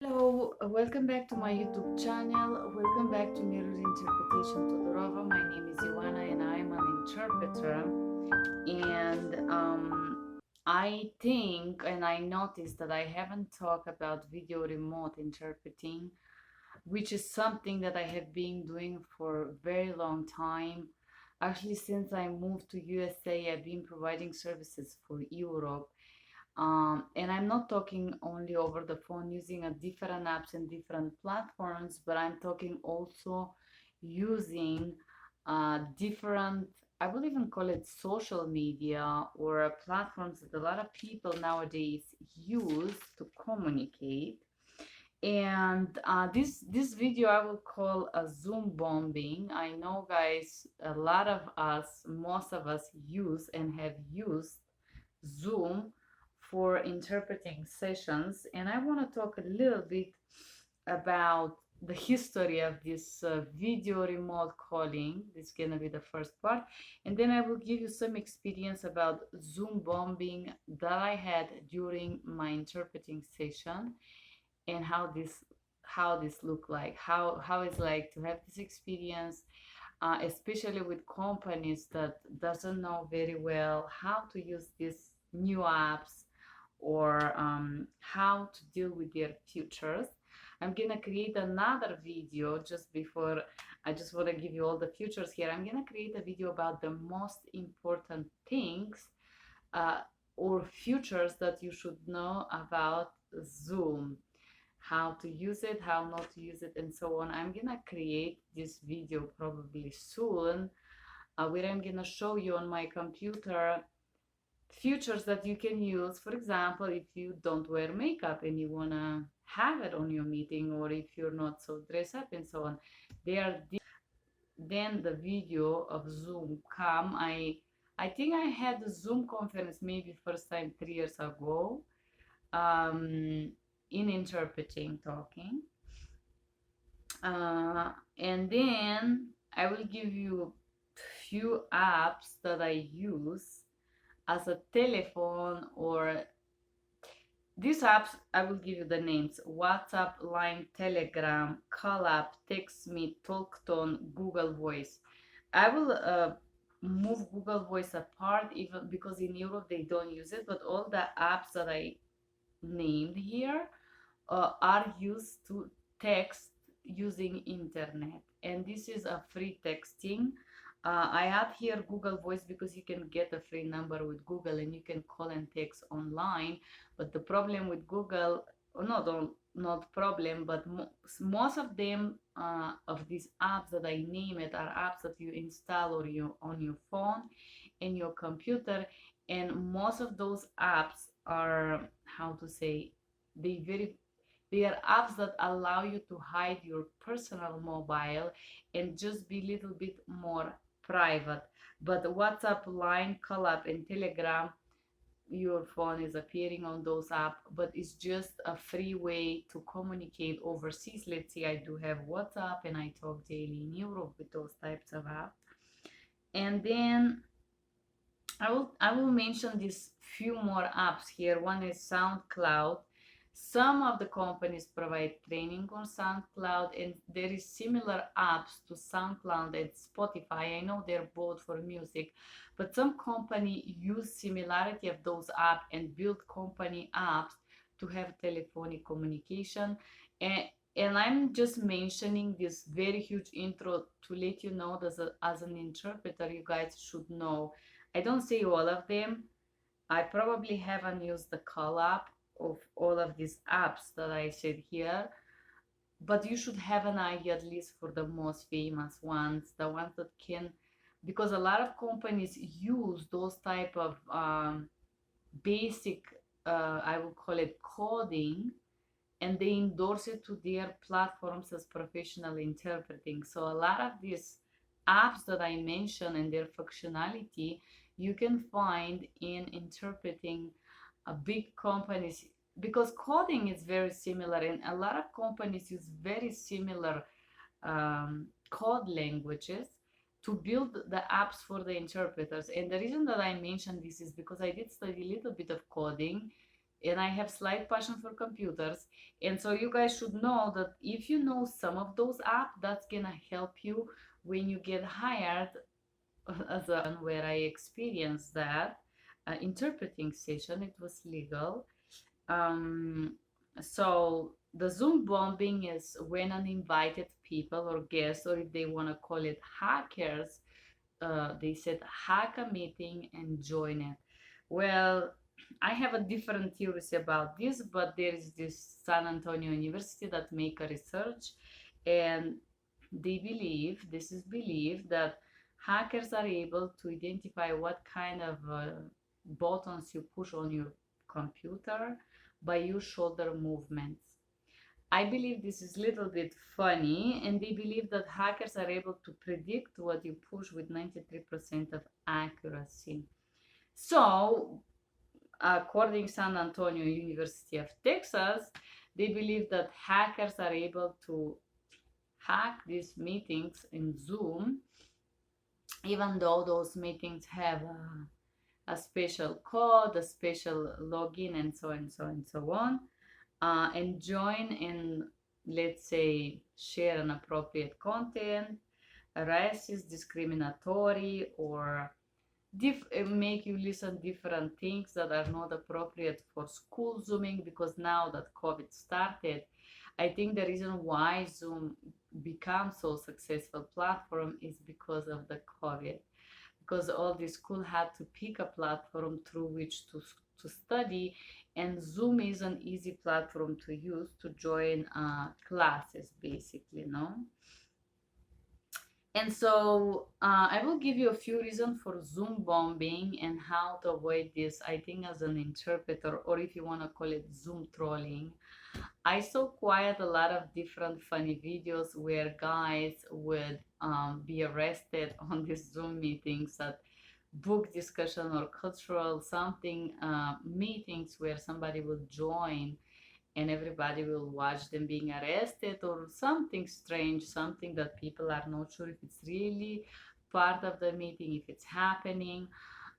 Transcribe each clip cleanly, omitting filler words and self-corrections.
Hello, welcome back to my YouTube channel. Welcome back to Mirror Interpretation Todorova. My name is Ivana and I'm an interpreter. And I think and I noticed that I haven't talked about video remote interpreting, which is something that I have been doing for a very long time. Actually, since I moved to USA, I've been providing services for Europe, and I'm not talking only over the phone using a different apps and different platforms, but I'm talking also using different, I will even call it social media or platforms that a lot of people nowadays use to communicate. And this video I will call a Zoom bombing. I know, guys, a lot of us, most of us use and have used Zoom for interpreting sessions, and I want to talk a little bit about the history of this video remote calling. This is gonna be the first part, and then I will give you some experience about Zoom bombing that I had during my interpreting session, and how this look like, how it's like to have this experience, especially with companies that doesn't know very well how to use these new apps, or how to deal with their futures. I'm gonna create another video just before. I just want to give you all the futures here. I'm gonna create a video about the most important things, uh, or futures that you should know about Zoom, how to use it, how not to use it, and so on. I'm gonna create this video probably soon, where I'm gonna show you on my computer features that you can use. For example, if you don't wear makeup and you wanna have it on your meeting, or if you're not so dressed up and so on, then the video of Zoom come. I think I had a Zoom conference maybe first time 3 years ago, um, in interpreting talking. And then I will give you few apps that I use as a telephone, or these apps. I will give you the names: WhatsApp, Line, Telegram, Call App, TextMe, TalkTone, Google Voice. I will move Google Voice apart, even because in Europe they don't use it, but all the apps that I named here are used to text using internet, and this is a free texting. I add here Google Voice because you can get a free number with Google and you can call and text online. But the problem with Google, or not problem, but most of them, of these apps that I name it, are apps that you install or you on your phone and your computer, and most of those apps are, how to say, they very they are apps that allow you to hide your personal mobile and just be a little bit more private. But WhatsApp, Line, Call Up, and Telegram, your phone is appearing on those apps, but it's just a free way to communicate overseas. Let's say I do have WhatsApp and I talk daily in Europe with those types of apps. And then I will mention these few more apps here. One is SoundCloud. Some of the companies provide training on SoundCloud, and there is similar apps to SoundCloud and Spotify. I know they're both for music, but some company use similarity of those apps and build company apps to have telephonic communication. And and I'm just mentioning this very huge intro to let you know that as an interpreter, you guys should know. I don't say all of them. I probably haven't used the call app of all of these apps that I said here, but you should have an idea at least for the most famous ones, the ones that can, because a lot of companies use those type of basic, I would call it coding, and they endorse it to their platforms as professional interpreting. So a lot of these apps that I mentioned and their functionality you can find in interpreting big companies, because coding is very similar and a lot of companies use very similar code languages to build the apps for the interpreters. And the reason that I mentioned this is because I did study a little bit of coding and I have slight passion for computers. And so you guys should know that if you know some of those apps, that's gonna help you when you get hired as a where I experienced that interpreting session. It was legal. Um, so the Zoom bombing is when uninvited people or guests, or if they want to call it hackers, they said hack a meeting and join it. Well, I have a different theories about this, but there is this San Antonio University that make a research, and they believe, this is believed, that hackers are able to identify what kind of buttons you push on your computer by your shoulder movements. I believe this is a little bit funny, and they believe that hackers are able to predict what you push with 93% of accuracy. So, according to San Antonio University of Texas, they believe that hackers are able to hack these meetings in Zoom, even though those meetings have a special code, a special login, and so and so and so on, and join and, let's say, share inappropriate content, racist, discriminatory, or make you listen different things that are not appropriate for school Zooming, because now that COVID started, I think the reason why Zoom becomes so successful platform is because of the COVID, because all the school had to pick a platform through which to study, and Zoom is an easy platform to use to join classes, basically, no? And so I will give you a few reasons for Zoom bombing and how to avoid this, I think, as an interpreter, or if you want to call it Zoom trolling. I saw quite a lot of different funny videos where guys would be arrested on these Zoom meetings at book discussion or cultural something meetings where somebody will join and everybody will watch them being arrested, or something strange, something that people are not sure if it's really part of the meeting, if it's happening.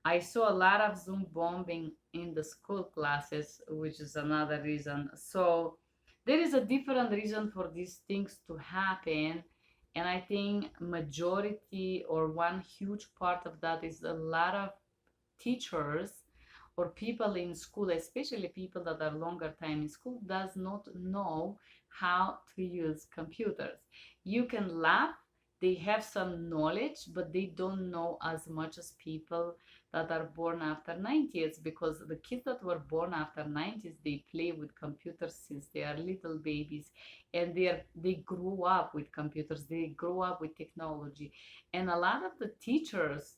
I saw a lot of Zoom bombing in the school classes, which is another reason. So there is a different reason for these things to happen. And I think majority, or one huge part of that, is a lot of teachers or people in school, especially people that are longer time in school, does not know how to use computers. You can laugh, they have some knowledge, but they don't know as much as people that are born after 90s, because the kids that were born after 90s, they play with computers since they are little babies, and they grew up with computers, they grew up with technology. And a lot of the teachers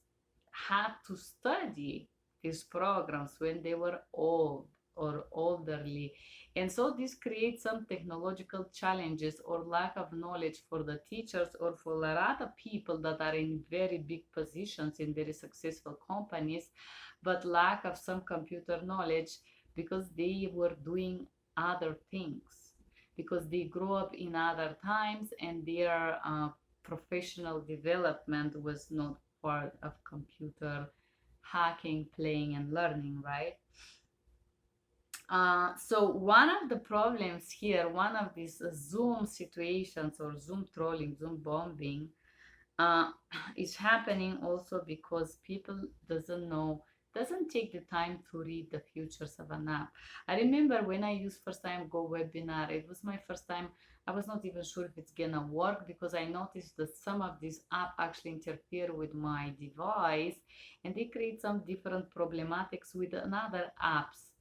had to study these programs when they were old or elderly. And so this creates some technological challenges or lack of knowledge for the teachers, or for a lot of people that are in very big positions in very successful companies, but lack of some computer knowledge because they were doing other things, because they grew up in other times and their professional development was not part of computer hacking, playing, and learning, right? So one of the problems here, one of these Zoom situations or Zoom trolling, Zoom bombing, uh, is happening also because people doesn't take the time to read the features of an app. I remember when I used first time Go-webinar, it was my first time. I was not even sure if it's gonna work, because I noticed that some of these apps actually interfere with my device, and they create some different problematics with another apps,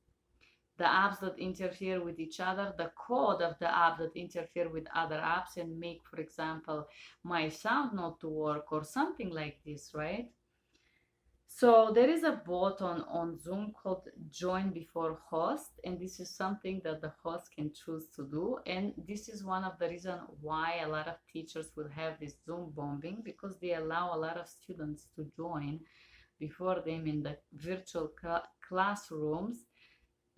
the apps that interfere with each other, the code of the app that interfere with other apps and make, for example, my sound not to work or something like this, right? So there is a button on Zoom called join before host, and this is something that the host can choose to do. And this is one of the reasons why a lot of teachers will have this Zoom bombing, because they allow a lot of students to join before them in the virtual classrooms.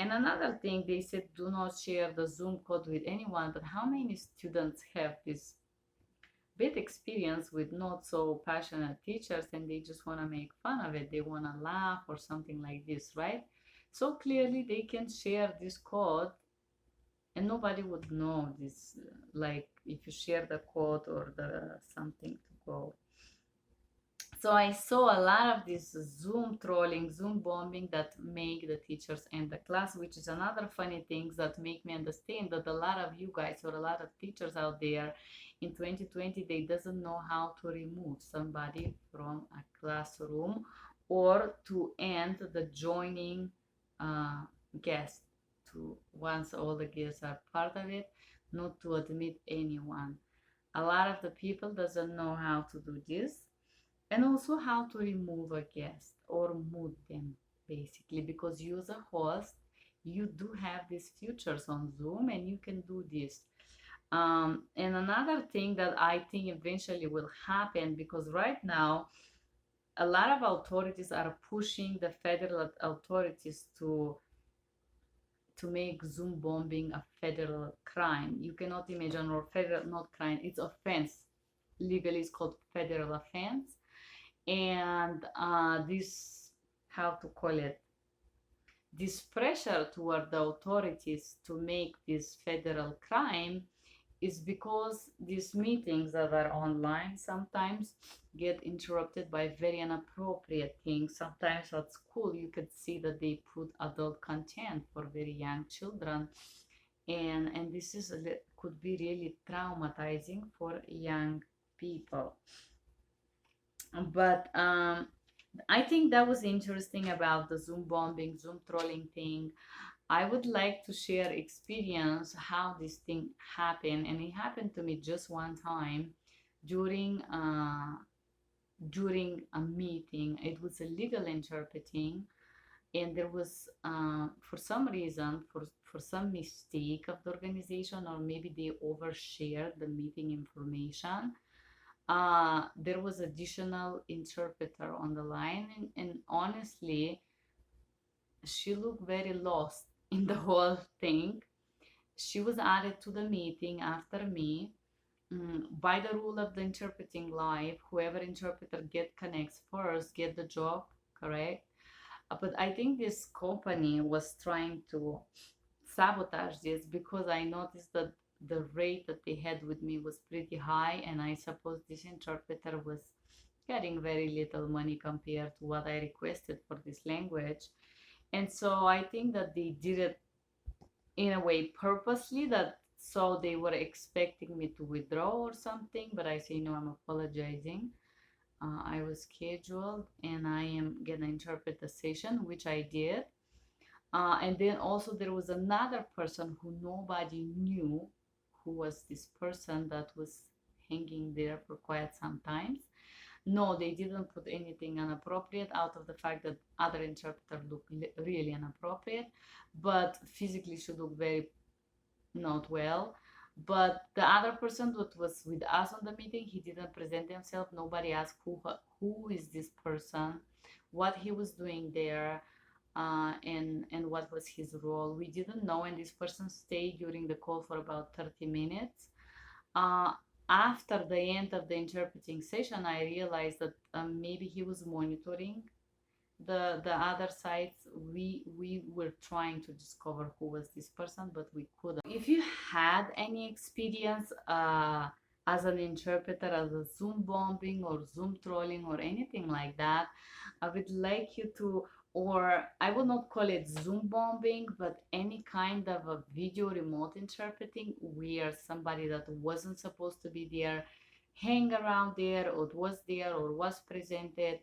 And another thing, they said do not share the Zoom code with anyone, but how many students have this bad experience with not so passionate teachers and they just want to make fun of it, they want to laugh or something like this, right? so clearly they can share this code and nobody would know this, like if you share the code or the something to go. So I saw a lot of this Zoom trolling, Zoom bombing that make the teachers end the class, which is another funny things that make me understand that a lot of you guys or a lot of teachers out there in 2020, they doesn't know how to remove somebody from a classroom or to end the joining uh, guest to once all the guests are part of it, not to admit anyone. A lot of the people doesn't know how to do this, and also how to remove a guest or mute them, basically, because you as a host, you do have these features on Zoom and you can do this. And another thing that I think eventually will happen, because right now a lot of authorities are pushing the federal authorities to make Zoom bombing a federal crime. You cannot imagine, or federal, not crime, it's offense. Legally it's called federal offense. And this, how to call it, this pressure toward the authorities to make this federal crime is because these meetings that are online sometimes get interrupted by very inappropriate things. Sometimes at school you could see that they put adult content for very young children, and this is could be really traumatizing for young people. But I think that was interesting about the Zoom bombing, Zoom trolling thing. I would like to share experience how this thing happened, and it happened to me just one time during during a meeting. It was a legal interpreting, and there was for some reason, for some mistake of the organization, or maybe they overshared the meeting information, there was additional interpreter on the line, and honestly she looked very lost in the whole thing. She was added to the meeting after me. By the rule of the interpreting live, whoever interpreter get connects first get the job, correct? But I think this company was trying to sabotage this, because I noticed that the rate that they had with me was pretty high, and I suppose this interpreter was getting very little money compared to what I requested for this language. And so I think that they did it in a way purposely, that so they were expecting me to withdraw or something, but I say no, I'm apologizing. I was scheduled and I am gonna interpret the session, which I did. And then also there was another person who nobody knew who was this person that was hanging there for quite some time. No, they didn't put anything inappropriate, out of the fact that other interpreter look really inappropriate, but physically should look very not well. But the other person that was with us on the meeting, he didn't present himself. Nobody asked who is this person, what he was doing there, and what was his role. We didn't know, and this person stayed during the call for about 30 minutes. Uh, After the end of the interpreting session, I realized that maybe he was monitoring the other sites. We were trying to discover who was this person, but we couldn't. If you had any experience as an interpreter, as a Zoom bombing or Zoom trolling or anything like that, I would like you to, or I would not call it Zoom bombing, but any kind of a video remote interpreting where somebody that wasn't supposed to be there hang around there, or was there, or was presented,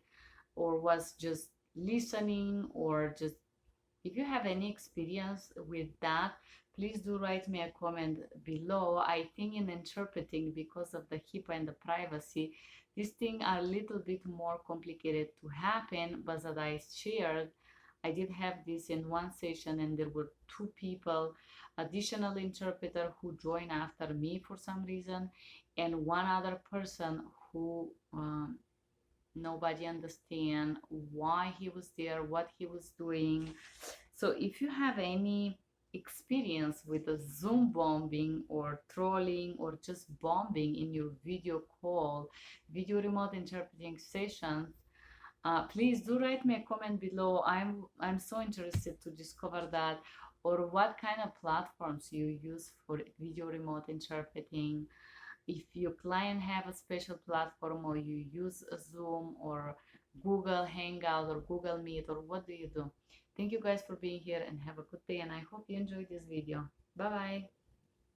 or was just listening, or just, if you have any experience with that, please do write me a comment below. I think in interpreting, because of the HIPAA and the privacy, these things are a little bit more complicated to happen. But as I shared, I did have this in one session, and there were two people, additional interpreter who joined after me for some reason, and one other person who nobody understand why he was there, what he was doing. So if you have any experience with the Zoom bombing or trolling or just bombing in your video call, video remote interpreting sessions, Please do write me a comment below. I'm so interested to discover that, or what kind of platforms you use for video remote interpreting. If your client have a special platform, or you use a Zoom or Google Hangout or Google Meet, or what do you do? Thank you guys for being here, and have a good day, and I hope you enjoyed this video. Bye bye.